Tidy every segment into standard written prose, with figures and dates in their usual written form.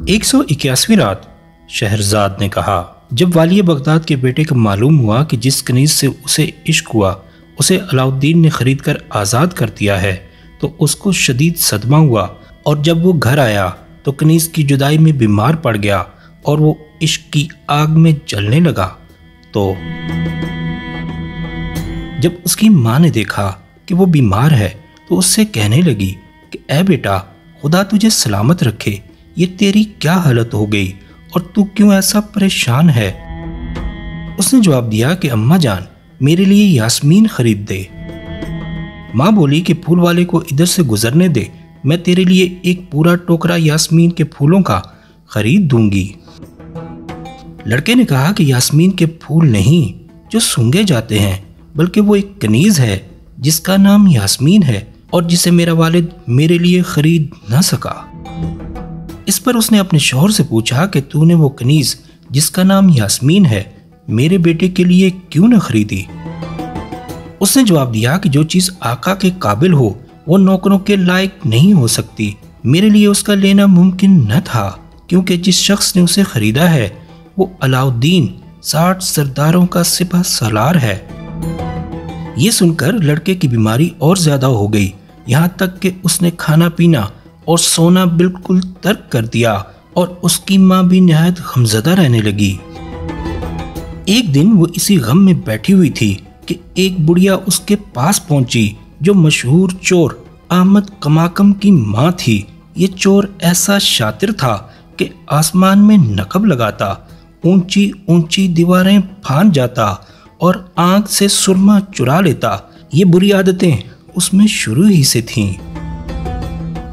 181ویں رات شہرزاد نے کہا، جب والی بغداد کے بیٹے کو معلوم ہوا کہ جس کنیز سے اسے عشق ہوا اسے علاؤالدین نے خرید کر آزاد کر دیا ہے تو اس کو شدید صدمہ ہوا، اور جب وہ گھر آیا تو کنیز کی جدائی میں بیمار پڑ گیا اور وہ عشق کی آگ میں جلنے لگا۔ تو جب اس کی ماں نے دیکھا کہ وہ بیمار ہے تو اس سے کہنے لگی کہ اے بیٹا، خدا تجھے سلامت رکھے، یہ تیری کیا حالت ہو گئی اور تو کیوں ایسا پریشان ہے؟ اس نے جواب دیا کہ اماں جان، میرے لیے یاسمین خرید دے۔ ماں بولی کہ پھول والے کو ادھر سے گزرنے دے، میں تیرے لیے ایک پورا ٹوکرا یاسمین کے پھولوں کا خرید دوں گی۔ لڑکے نے کہا کہ یاسمین کے پھول نہیں جو سونگے جاتے ہیں، بلکہ وہ ایک کنیز ہے جس کا نام یاسمین ہے اور جسے میرا والد میرے لیے خرید نہ سکا۔ اس پر اس نے اپنے شوہر سے پوچھا کہ تو نے وہ کنیز جس کا نام یاسمین ہے میرے بیٹے کے لیے کیوں نہ خریدی؟ اس نے جواب دیا کہ جو چیز آقا کے قابل ہو وہ نوکروں کے لائق نہیں ہو سکتی، میرے لیے اس کا لینا ممکن نہ تھا، کیونکہ جس شخص نے اسے خریدا ہے وہ علاؤالدین 60 سرداروں کا سپہ سالار ہے۔ یہ سن کر لڑکے کی بیماری اور زیادہ ہو گئی، یہاں تک کہ اس نے کھانا پینا اور سونا بالکل ترک کر دیا، اور اس کی ماں بھی نہایت غمزدہ رہنے لگی۔ ایک دن وہ اسی غم میں بیٹھی ہوئی تھی کہ ایک بڑھیا اس کے پاس پہنچی جو مشہور چور احمد کماکم کی ماں تھی۔ یہ چور ایسا شاطر تھا کہ آسمان میں نقب لگاتا، اونچی اونچی دیواریں پھاند جاتا اور آنکھ سے سرما چرا لیتا۔ یہ بری عادتیں اس میں شروع ہی سے تھیں۔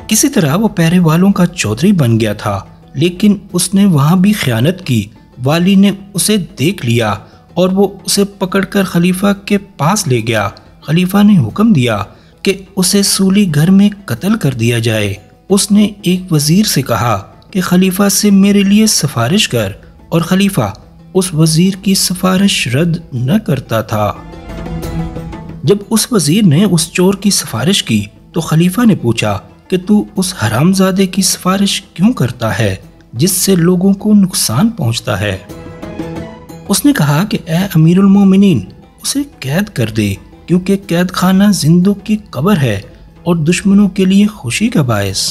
کسی طرح وہ پہرے والوں کا چودھری بن گیا تھا، لیکن اس نے وہاں بھی خیانت کی۔ والی نے اسے دیکھ لیا اور وہ اسے پکڑ کر خلیفہ کے پاس لے گیا۔ خلیفہ نے حکم دیا کہ اسے سولی گھر میں قتل کر دیا جائے۔ اس نے ایک وزیر سے کہا کہ خلیفہ سے میرے لیے سفارش کر، اور خلیفہ اس وزیر کی سفارش رد نہ کرتا تھا۔ جب اس وزیر نے اس چور کی سفارش کی تو خلیفہ نے پوچھا کہ تو اس حرام زادے کی سفارش کیوں کرتا ہے جس سے لوگوں کو نقصان پہنچتا ہے؟ اس نے کہا کہ اے امیر المومنین، اسے قید کر دے، کیونکہ قید خانہ زندوں کی قبر ہے اور دشمنوں کے لیے خوشی کا باعث۔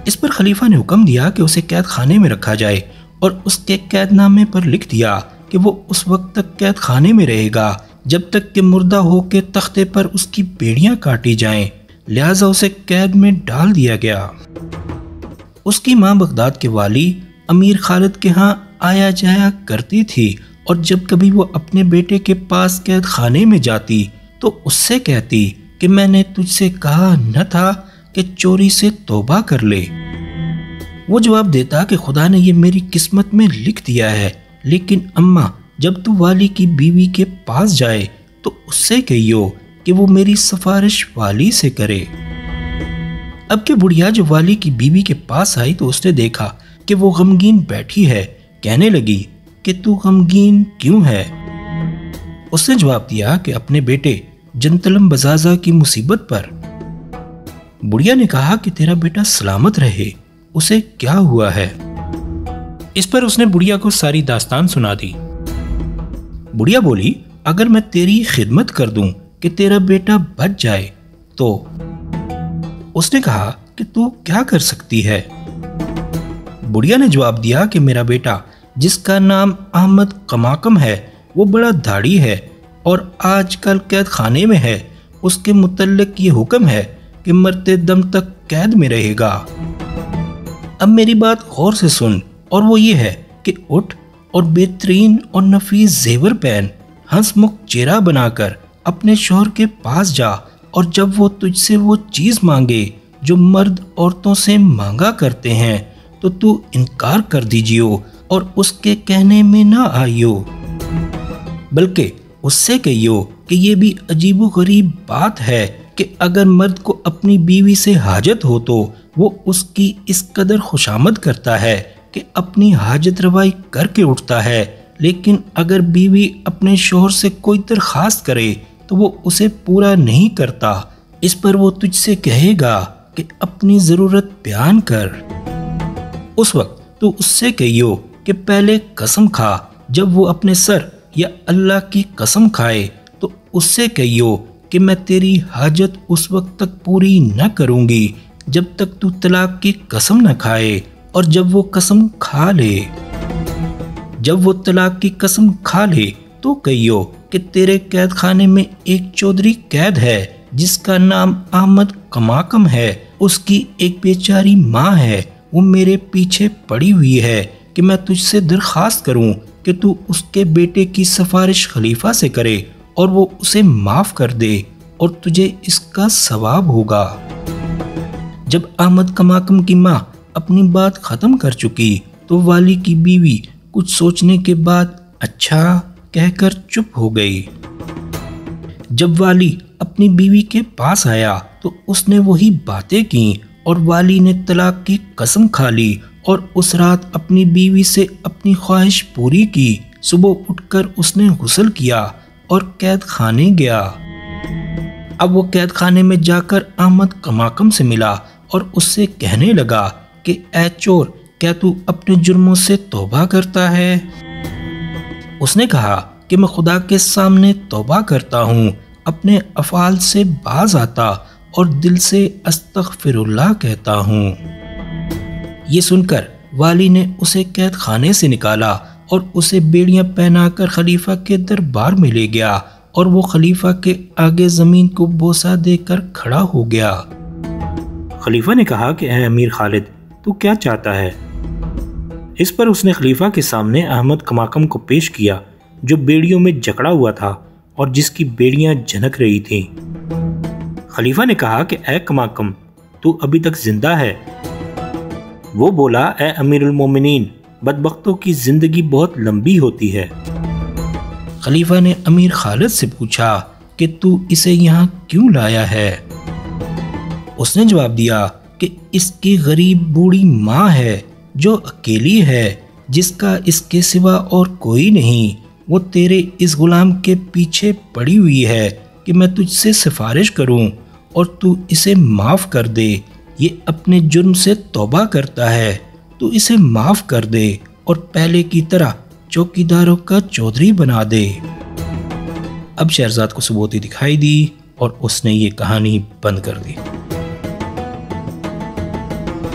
اس پر خلیفہ نے حکم دیا کہ اسے قید خانے میں رکھا جائے، اور اس کے قید نامے پر لکھ دیا کہ وہ اس وقت تک قید خانے میں رہے گا جب تک کہ مردہ ہو کے تختے پر اس کی بیڑیاں کاٹی جائیں، لہٰذا اسے قید میں ڈال دیا گیا۔ اس کی ماں بغداد کے والی امیر خالد کے ہاں آیا جایا کرتی تھی، اور جب کبھی وہ اپنے بیٹے کے پاس قید خانے میں جاتی تو اس سے کہتی کہ میں نے تجھ سے کہا نہ تھا کہ چوری سے توبہ کر لے؟ وہ جواب دیتا کہ خدا نے یہ میری قسمت میں لکھ دیا ہے، لیکن اماں جب تو والی کی بیوی کے پاس جائے تو اس سے کہیو کہ وہ میری سفارش والی سے کرے۔ اب کہ بڑھیا جو والی کی بیوی کے پاس آئی تو اس نے دیکھا کہ وہ غمگین بیٹھی ہے۔ کہنے لگی کہ تو غمگین کیوں ہے؟ اس نے جواب دیا کہ اپنے بیٹے جنتلم بزازہ کی مصیبت پر۔ بڑھیا نے کہا کہ تیرا بیٹا سلامت رہے، اسے کیا ہوا ہے؟ اس پر اس نے بڑھیا کو ساری داستان سنا دی۔ بڑھیا بولی، اگر میں تیری خدمت کر دوں کہ تیرا بیٹا بچ جائے تو؟ اس نے کہا کہ تو کیا کر سکتی ہے؟ بڑھیا نے جواب دیا کہ میرا بیٹا جس کا نام احمد کماکم ہے وہ بڑا دھاڑی ہے اور آج کل قید خانے میں ہے، اس کے متعلق یہ حکم ہے کہ مرتے دم تک قید میں رہے گا۔ اب میری بات غور سے سن، اور وہ یہ ہے کہ اٹھ اور بہترین اور نفیس زیور پہن، ہنس مکھ چہرہ بنا کر اپنے شوہر کے پاس جا، اور جب وہ تجھ سے وہ چیز مانگے جو مرد عورتوں سے مانگا کرتے ہیں تو انکار کر دیجیو اور اس کے کہنے میں نہ آئیو، بلکہ اس سے کہیو کہ یہ بھی عجیب و غریب بات ہے کہ اگر مرد کو اپنی بیوی سے حاجت ہو تو وہ اس کی اس قدر خوشامد کرتا ہے کہ اپنی حاجت روائی کر کے اٹھتا ہے، لیکن اگر بیوی اپنے شوہر سے کوئی درخواست کرے تو وہ اسے پورا نہیں کرتا۔ اس پر وہ تجھ سے کہے گا کہ اپنی ضرورت بیان کر۔ اس وقت تو اس سے کہیو کہ پہلے قسم کھا، جب وہ اپنے سر یا اللہ کی قسم کھائے تو اس سے کہیو کہ میں تیری حاجت اس وقت تک پوری نہ کروں گی جب تک تو طلاق کی قسم نہ کھائے، اور جب وہ قسم کھا لے، جب وہ طلاق کی قسم کھا لے تو کہیو کہ تیرے قید خانے میں ایک چودھری قید ہے جس کا نام احمد کماکم ہے، اس کی ایک بیچاری ماں ہے، وہ میرے پیچھے پڑی ہوئی ہے کہ میں تجھ سے درخواست کروں کہ تو اس کے بیٹے کی سفارش خلیفہ سے کرے اور وہ اسے معاف کر دے اور تجھے اس کا ثواب ہوگا۔ جب احمد کماکم کی ماں اپنی بات ختم کر چکی تو والی کی بیوی کچھ سوچنے کے بعد اچھا کہہ کر چپ ہو گئی۔ جب والی اپنی بیوی کے پاس آیا تو اس نے وہی باتیں کی اور والی نے طلاق کی قسم کھا لی اور اس رات اپنی بیوی سے اپنی خواہش پوری کی۔ صبح اٹھ کر اس نے غسل کیا اور قید خانے گیا۔ اب وہ قید خانے میں جا کر احمد کماکم سے ملا اور اس سے کہنے لگا کہ اے چور، کیا تو اپنے جرموں سے توبہ کرتا ہے؟ اس نے کہا کہ میں خدا کے سامنے توبہ کرتا ہوں، اپنے افعال سے باز آتا اور دل سے استغفر اللہ کہتا ہوں۔ یہ سن کر والی نے اسے قید خانے سے نکالا اور اسے بیڑیاں پہنا کر خلیفہ کے دربار میں لے گیا اور وہ خلیفہ کے آگے زمین کو بوسہ دے کر کھڑا ہو گیا۔ خلیفہ نے کہا کہ اے امیر خالد، تو کیا چاہتا ہے؟ اس پر اس نے خلیفہ کے سامنے احمد کماکم کو پیش کیا جو بیڑیوں میں جکڑا ہوا تھا اور جس کی بیڑیاں جھنک رہی تھیں۔ خلیفہ نے کہا کہ اے کماکم، تو ابھی تک زندہ ہے؟ وہ بولا، اے امیر المومنین، بدبختوں کی زندگی بہت لمبی ہوتی ہے۔ خلیفہ نے امیر خالد سے پوچھا کہ تو اسے یہاں کیوں لایا ہے؟ اس نے جواب دیا کہ اس کی غریب بوڑھی ماں ہے جو اکیلی ہے، جس کا اس کے سوا اور کوئی نہیں، وہ تیرے اس غلام کے پیچھے پڑی ہوئی ہے کہ میں تجھ سے سفارش کروں اور تو اسے معاف کر دے۔ یہ اپنے جرم سے توبہ کرتا ہے، تو اسے معاف کر دے اور پہلے کی طرح چوکیداروں کا چودھری بنا دے۔ اب شہرزاد کو ثبوتی دکھائی دی اور اس نے یہ کہانی بند کر دی۔